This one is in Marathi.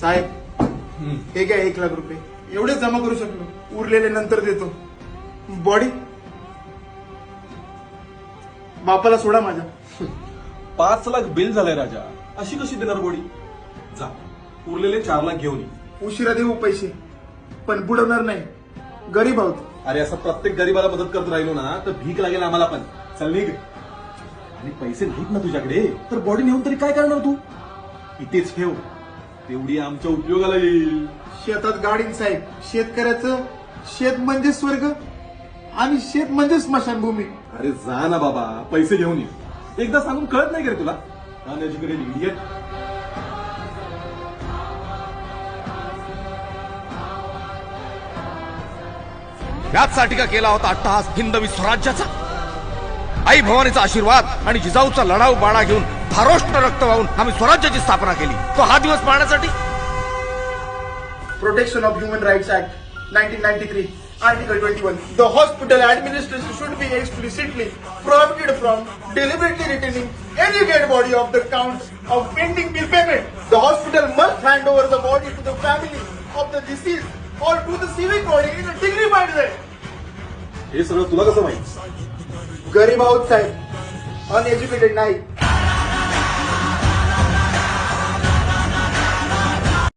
साहेब हे घ्या 1 लाख रुपये. एवढेच जमा करू शकलो, उरलेले नंतर देतो. बॉडी बापाला सोडा माझ्या. 5 लाख बिल झालंय राजा, अशी कशी देणार बॉडी? जा, उरलेले 4 लाख घेऊन ये. उशिरा देऊ पैसे, पण बुडवणार नाही. गरीब आहोत. अरे असं प्रत्येक गरीबाला मदत करत राहिलो ना तर भीक लागेल आम्हाला पण. चल निघ. आणि पैसे नाहीत ना तुझ्याकडे तर बॉडी नेऊन तरी काय करणार तू? इथेच ठेव, तेवढी आमच्या उपयोगाला येईल. शेतात गाडीन साहेब. शेतकऱ्याचं शेत म्हणजे स्वर्ग आणि शेत म्हणजे स्मशानभूमी. अरे जा ना बाबा, पैसे घेऊन ये. एकदा सांगून कळत नाही का रे तुला? Uneducated idiot. याचसाठी का केला होता अट्टहास हिंदवी स्वराज्याचा? आई भवानीचा आशीर्वाद आणि जिजाऊचा लढाऊ बाणा घेऊन धारोष्ट रक्त वाहून आम्ही स्वराज्याची स्थापना केली. तो हा दिवस पाहण्यासाठी. Protection of human rights act 1993 Article 21. The hospital administration should be explicitly prohibited from deliberately retaining any dead body of the count of pending bill payment. The hospital must hand over the body to the family of the deceased or to the civic body in a dignified way. हे सगळं तुला कसं माहित? गरीब आहोत साहेब, अनएज्युकेटेड नाही.